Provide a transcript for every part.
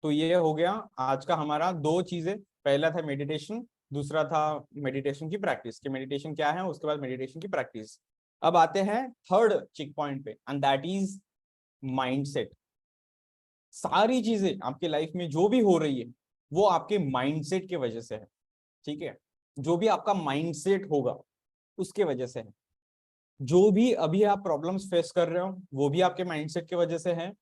तो ये हो गया आज का हमारा दो चीजें। पहला था मेडिटेशन, दूसरा था मेडिटेशन की प्रैक्टिस कि मेडिटेशन क्या है, उसके बाद मेडिटेशन की प्रैक्टिस। अब आते हैं थर्ड चेक पॉइंट पे, एंड दैट इज माइंडसेट। सारी चीजें आपके लाइफ में जो भी हो रही है वो आपके माइंडसेट के वजह से है। ठीक है, जो भी आपका माइंडसेट होगा उसके वजह से है। जो भी अभी आप प्रॉब्लम्स फेस कर रहे हो वो भी आपके माइंडसेट की वजह से है।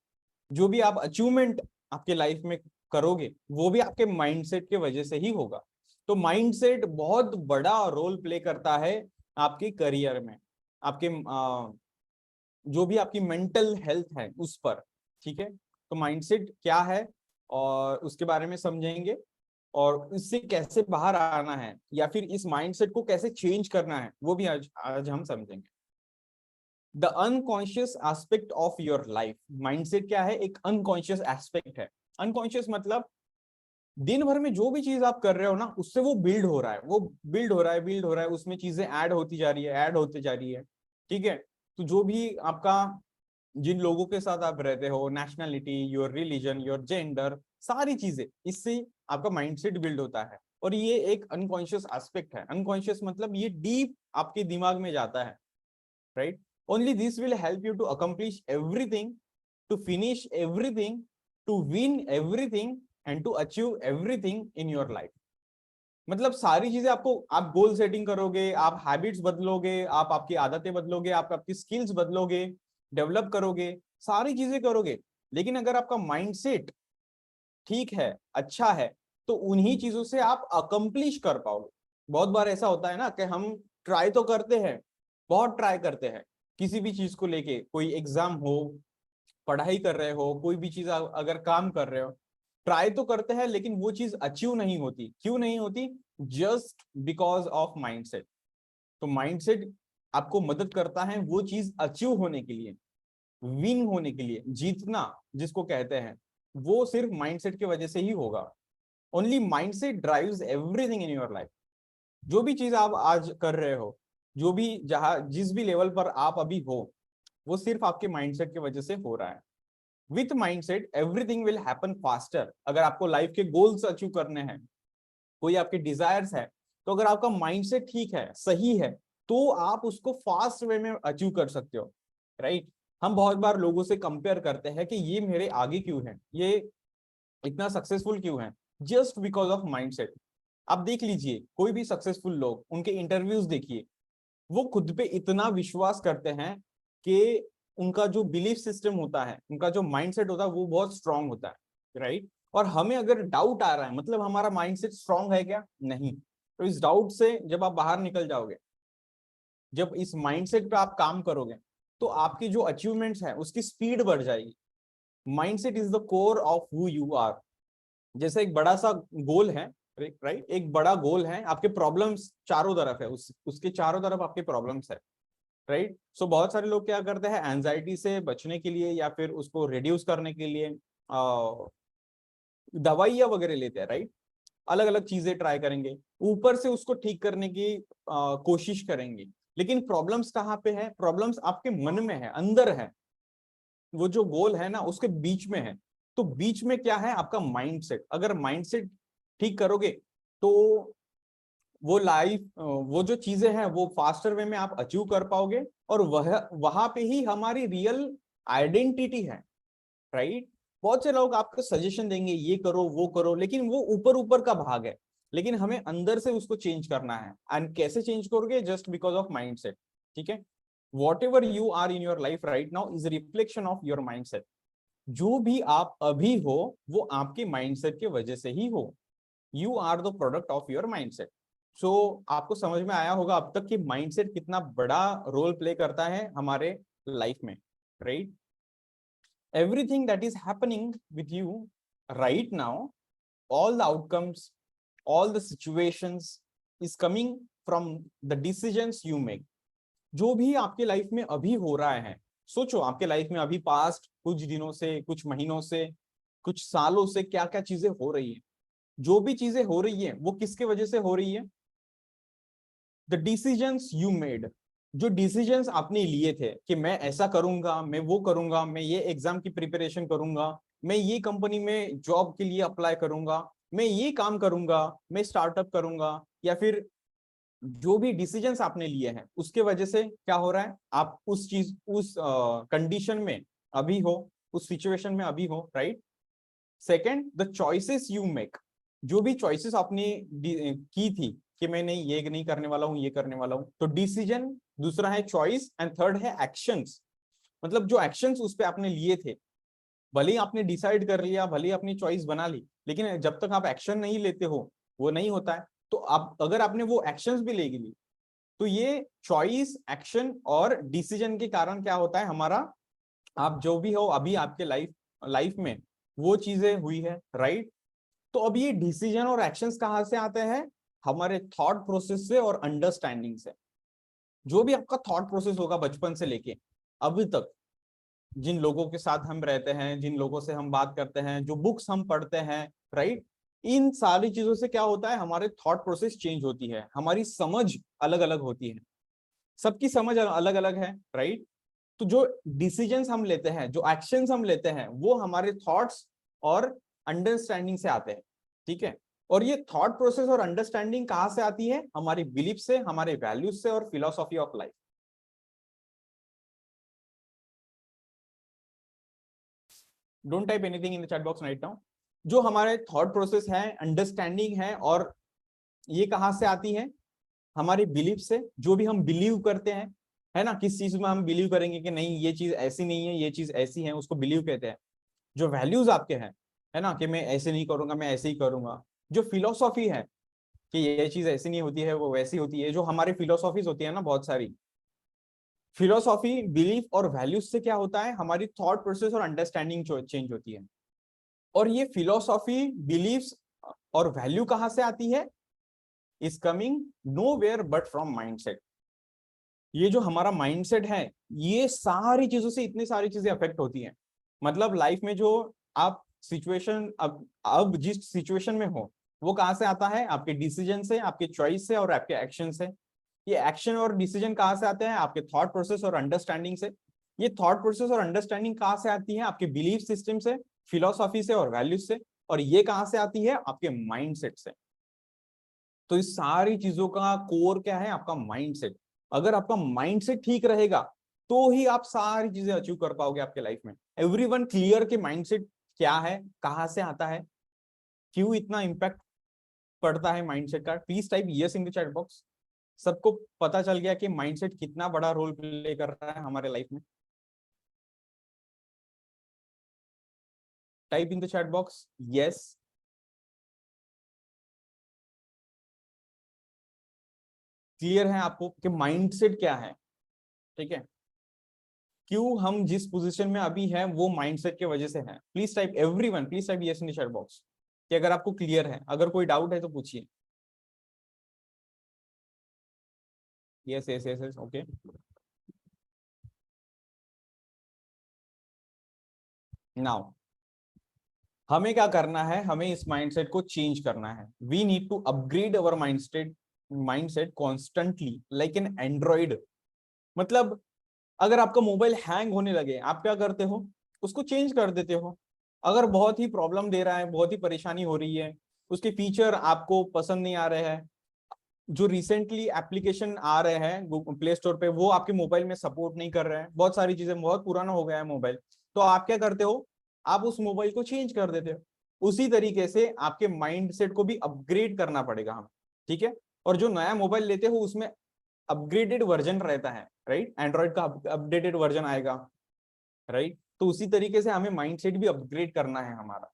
जो भी आप अचीवमेंट आपके लाइफ में करोगे वो भी आपके माइंडसेट के वजह से ही होगा। तो माइंडसेट बहुत बड़ा रोल प्ले करता है आपके करियर में, आपके जो भी आपकी मेंटल हेल्थ है उस पर। ठीक है, तो माइंडसेट क्या है और उसके बारे में समझेंगे, और इससे कैसे बाहर आना है या फिर इस माइंडसेट को कैसे चेंज करना है वो भी आज आज हम समझेंगे। The unconscious aspect of your life. Mindset क्या है? एक अनकॉन्शियस एस्पेक्ट है। अनकॉन्शियस मतलब दिन भर में जो भी चीज आप कर रहे हो ना उससे वो बिल्ड हो रहा है, वो बिल्ड हो रहा है, बिल्ड हो रहा है, उसमें चीजें ऐड होती जा रही है, ऐड होती जा रही है। ठीक है, तो जो भी आपका, जिन लोगों के साथ आप रहते हो, nationality, your religion, your gender, सारी चीजें, इससे आपका माइंडसेट बिल्ड होता है। और ये एक अनकॉन्शियस एस्पेक्ट है। अनकॉन्शियस मतलब ये डीप आपके दिमाग में जाता है, right? Only this will help you to accomplish everything, to finish everything, to win everything and to achieve everything in your life. मतलब सारी चीजें आपको, आप गोल सेटिंग करोगे, आप हैबिट्स बदलोगे, आप आपकी आदतें बदलोगे, आप आपकी स्किल्स बदलोगे, डेवलप करोगे, सारी चीजें करोगे, लेकिन अगर आपका माइंडसेट ठीक है, अच्छा है, तो उन्हीं चीजों से आप अकम्प्लिश कर पाओगे। बहुत बार ऐसा होता है ना कि हम ट्राई तो करते हैं, बहुत ट्राई करते हैं किसी भी चीज को लेके, कोई एग्जाम हो, पढ़ाई कर रहे हो, कोई भी चीज अगर काम कर रहे हो, ट्राई तो करते हैं लेकिन वो चीज अचीव नहीं होती। क्यों नहीं होती? Just because of mindset. तो माइंडसेट आपको मदद करता है वो चीज अचीव होने के लिए, विन होने के लिए, जीतना जिसको कहते हैं, वो सिर्फ माइंडसेट की वजह से ही होगा। Only mindset drives everything in your life. जो भी चीज आप आज कर रहे हो, जो भी जहां जिस भी लेवल पर आप अभी हो, वो सिर्फ आपके माइंडसेट की वजह से हो रहा है। With mindset everything will happen faster. अगर आपको लाइफ के गोल्स अचीव करने हैं, कोई आपके डिजायर्स है, तो अगर आपका माइंडसेट ठीक है, सही है, तो आप उसको फास्ट वे में अचीव कर सकते हो, राइट? हम बहुत बार लोगों से कंपेयर करते हैं कि ये मेरे आगे क्यों है, ये इतना सक्सेसफुल क्यों है, जस्ट बिकॉज ऑफ माइंडसेट। आप देख लीजिए कोई भी सक्सेसफुल लोग, उनके इंटरव्यूज देखिए, वो खुद पे इतना विश्वास करते हैं कि उनका जो बिलीफ सिस्टम होता है, उनका जो माइंडसेट होता है वो बहुत स्ट्रांग होता है, राइट? और हमें अगर डाउट आ रहा है, मतलब हमारा माइंडसेट स्ट्रांग है क्या? नहीं। तो इस डाउट से जब आप बाहर निकल जाओगे, जब इस माइंडसेट पे आप काम करोगे, तो आपकी जो अचीवमेंट्स है उसकी स्पीड बढ़ जाएगी। Mindset is the core of who you are. जैसे एक बड़ा सा गोल है, राइट? एक बड़ा गोल है, आपके प्रॉब्लम्स चारों तरफ है, उसके चारों तरफ आपके प्रॉब्लम्स है, राइट? सो बहुत सारे लोग क्या करते हैं, एंजाइटी से बचने के लिए या फिर उसको रिड्यूस करने के लिए दवाइयां वगैरह लेते हैं, राइट? अलग अलग चीजें ट्राई करेंगे, ऊपर से उसको ठीक करने की कोशिश करेंगे। लेकिन प्रॉब्लम्स कहाँ पे है? प्रॉब्लम्स आपके मन में है, अंदर है। वो जो गोल है ना उसके बीच में है। तो बीच में क्या है? आपका माइंडसेट। अगर माइंडसेट ठीक करोगे तो वो लाइफ, वो जो चीजें हैं वो फास्टर वे में आप अचीव कर पाओगे, और वह वहां पे ही हमारी रियल आइडेंटिटी है, राइट? बहुत से लोग आपको सजेशन देंगे ये करो वो करो, लेकिन वो ऊपर ऊपर का भाग है, लेकिन हमें अंदर से उसको चेंज करना है। एंड कैसे चेंज करोगे? Just because of mindset. ठीक है, whatever you are in your life right now is reflection of your mindset. जो भी आप अभी हो वो आपके माइंडसेट की वजह से ही हो। You are the product of your mindset. So आपको समझ में आया होगा अब तक कि माइंडसेट कितना बड़ा रोल प्ले करता है हमारे लाइफ में, right? Everything that is happening with you right now, all the outcomes, all the situations is coming from the decisions you make. जो भी आपके लाइफ में अभी हो रहा है, सोचो आपके लाइफ में अभी पास्ट कुछ दिनों से, कुछ महीनों से, कुछ सालों से क्या क्या चीजें हो रही है। जो भी चीजें हो रही है वो किसके वजह से हो रही है? The decisions you made. जो डिसीजंस आपने लिए थे कि मैं ऐसा करूंगा, मैं वो करूंगा, मैं ये एग्जाम की प्रिपरेशन करूंगा, मैं ये कंपनी में जॉब के लिए अप्लाई करूंगा, मैं ये काम करूंगा, मैं स्टार्टअप करूंगा, या फिर जो भी डिसीजंस आपने लिए हैं उसके वजह से क्या हो रहा है, आप उस चीज उस कंडीशन में अभी हो, उस सिचुएशन में अभी हो, right. Second, the choices you make, जो भी चॉइसेस आपने की थी कि मैं नहीं ये नहीं करने वाला हूँ, ये करने वाला हूँ, तो डिसीजन दूसरा है चॉइस, एंड थर्ड है एक्शंस। मतलब जो एक्शंस उस पे आपने लिए थे, भले ही आपने डिसाइड कर लिया, भले ही अपनी चॉइस बना ली, लेकिन जब तक आप एक्शन नहीं लेते हो वो नहीं होता है। तो आप अगर आपने वो एक्शंस भी ले ली, तो ये चॉइस, एक्शन और डिसीजन के कारण क्या होता है हमारा, आप जो भी हो अभी आपके लाइफ लाइफ में वो चीजें हुई है, राइट। तो अब ये डिसीजन और एक्शंस कहाँ से आते हैं, हमारे थॉट प्रोसेस से और अंडरस्टैंडिंग से। जो भी आपका थॉट प्रोसेस होगा बचपन से लेके अभी तक, जिन लोगों के साथ हम रहते हैं, जिन लोगों से हम बात करते हैं, जो बुक्स हम पढ़ते हैं, राइट, इन सारी चीजों से क्या होता है, हमारे थॉट प्रोसेस चेंज होती है, हमारी समझ अलग अलग होती है, सबकी समझ अलग अलग है, राइट। तो जो डिसीजंस हम लेते हैं, जो एक्शंस हम लेते हैं, वो हमारे थॉट्स और अंडरस्टैंडिंग से आते हैं, ठीक है। और ये थॉट प्रोसेस और अंडरस्टैंडिंग कहाँ से आती है, हमारी बिलीफ से, हमारे वैल्यूज से और philosophy of life. Don't type anything in the chat box right now. जो हमारे थॉट प्रोसेस है, अंडरस्टैंडिंग है, और ये कहाँ से आती है, हमारी बिलीफ से, जो भी हम बिलीव करते हैं, है ना, किस चीज में हम बिलीव करेंगे कि नहीं ये चीज ऐसी नहीं है, ये चीज ऐसी है, उसको बिलीव कहते हैं। जो वैल्यूज आपके हैं, है ना, कि मैं ऐसे नहीं करूंगा, मैं ऐसे ही करूंगा। जो फिलोसॉफी है कि ये चीज ऐसी नहीं होती है, वो वैसी होती है, जो हमारी फिलोसॉफीज होती है ना बहुत सारी, फिलोसॉफी, बिलीफ और वैल्यूज से क्या होता है, हमारी थॉट प्रोसेस और अंडरस्टैंडिंग चेंज होती है। और ये फिलोसॉफी, बिलीफ्स और वैल्यू कहाँ से आती है, is coming nowhere but from mindset. ये जो हमारा माइंडसेट है, ये सारी चीजों से इतनी सारी चीजें अफेक्ट होती हैं। मतलब लाइफ में जो आप सिचुएशन, अब जिस सिचुएशन में हो, वो कहाँ से आता है, आपके डिसीजन से, आपके चॉइस से और आपके एक्शन से। ये एक्शन और डिसीजन कहाँ से आते हैं, आपके थॉट प्रोसेस और अंडरस्टैंडिंग से। ये थॉट प्रोसेस और अंडरस्टैंडिंग कहाँ से आती है, आपके बिलीफ सिस्टम से, फिलोसॉफी से और वैल्यूज से। और ये कहाँ से आती है, आपके माइंडसेट से। तो इस सारी चीजों का कोर क्या है, आपका माइंडसेट। अगर आपका माइंडसेट ठीक रहेगा, तो ही आप सारी चीजें अचीव कर पाओगे आपके लाइफ में। एवरीवन क्लियर के माइंडसेट क्या है, कहाँ से आता है, क्यों इतना इम्पैक्ट पड़ता है माइंडसेट का। Please type yes in the chat box. सबको पता चल गया कि माइंडसेट कितना बड़ा रोल प्ले कर रहा है हमारे लाइफ में। Type in the chat box yes. Clear है आपको कि माइंडसेट क्या है, ठीक है। क्यों हम जिस पोजीशन में अभी है वो माइंडसेट के वजह से है। Please type everyone, please type yes in the chat box कि अगर आपको क्लियर है, अगर कोई डाउट है तो पूछिए। Yes yes yes yes, okay. Now हमें क्या करना है, हमें इस माइंडसेट को चेंज करना है। We need to upgrade our mindset constantly like an Android. मतलब अगर आपका मोबाइल हैंग होने लगे, आप क्या करते हो, उसको चेंज कर देते हो। अगर बहुत ही प्रॉब्लम दे रहा है, बहुत ही परेशानी हो रही है, उसके फीचर आपको पसंद नहीं आ रहे हैं, जो रिसेंटली एप्लीकेशन आ रहे हैं प्ले स्टोर पे वो आपके मोबाइल में सपोर्ट नहीं कर रहे हैं, बहुत सारी चीजें, बहुत पुराना हो गया है मोबाइल, तो आप क्या करते हो, आप उस मोबाइल को चेंज कर देते हो। उसी तरीके से आपके माइंड सेट को भी अपग्रेड करना पड़ेगा हमें, ठीक है। और जो नया मोबाइल लेते हो उसमें अपग्रेडेड वर्जन रहता है, राइट, एंड्रॉइड का अपडेटेड वर्जन आएगा, राइट। तो उसी तरीके से हमें माइंडसेट भी अपग्रेड करना है हमारा।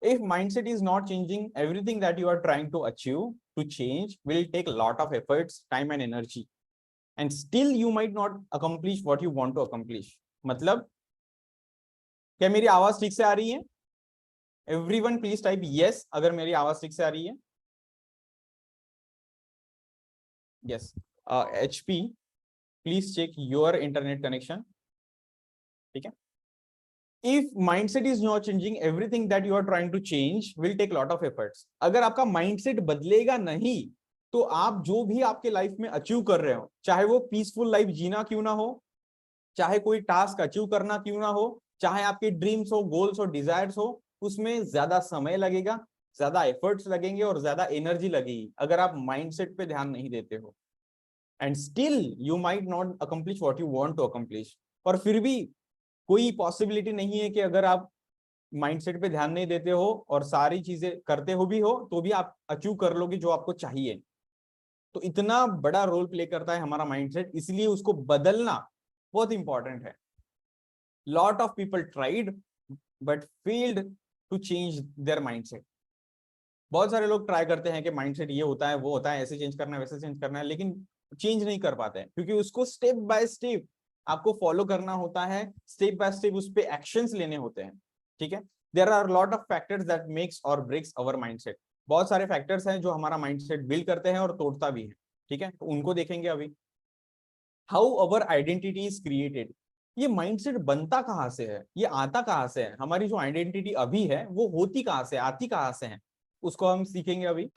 If mindset is not changing, everything that you are trying to achieve to change will take a lot of efforts, time and energy, and still you might not accomplish what you want to accomplish. मतलब क्या मेरी आवाज ठीक से आ रही है? Everyone please type yes अगर मेरी आवाज ठीक से आ रही है। Yes. HP please check your internet connection, ठीक है। If mindset is not changing, everything that you are trying to change will take lot of efforts. अगर आपका mindset बदलेगा नहीं, तो आप जो भी आपके लाइफ में अचीव कर रहे हो, चाहे वो पीसफुल लाइफ जीना क्यों ना हो, चाहे कोई टास्क अचीव करना क्यों ना हो, चाहे आपके ड्रीम्स हो, गोल्स हो, डिजायर्स हो, उसमें ज्यादा समय लगेगा, ज्यादा एफर्ट्स लगेंगे और ज्यादा एनर्जी लगेगी अगर आप माइंडसेट पे ध्यान नहीं देते हो। And still you might not accomplish what you want to accomplish. और फिर भी कोई पॉसिबिलिटी नहीं है कि अगर आप माइंडसेट पे ध्यान नहीं देते हो और सारी चीजें करते हो भी हो तो भी आप अचीव कर लोगे जो आपको चाहिए। तो इतना बड़ा रोल प्ले करता है हमारा माइंडसेट, इसलिए उसको बदलना बहुत इंपॉर्टेंट है। Lot of people tried but failed to change their mindset. बहुत सारे लोग ट्राई करते हैं कि माइंडसेट ये होता है, वो होता है, ऐसे चेंज करना है, वैसे चेंज करना है, लेकिन चेंज नहीं कर पाते हैं क्योंकि उसको स्टेप बाय स्टेप आपको फॉलो करना होता है, स्टेप बाय स्टेप उस पे एक्शंस लेने होते हैं। ठीक है, there are lot of factors that makes or breaks our mindset. बहुत सारे फैक्टर्स हैं जो हमारा माइंडसेट बिल्ड करते हैं और तोड़ता भी है। ठीक है, तो उनको देखेंगे अभी। How our identity is created. ये माइंडसेट बनता कहाँ से है, ये आता कहाँ से है, हमारी जो आइडेंटिटी अभी है वो होती कहाँ से, आती कहाँ से है, उसको हम सीखेंगे अभी।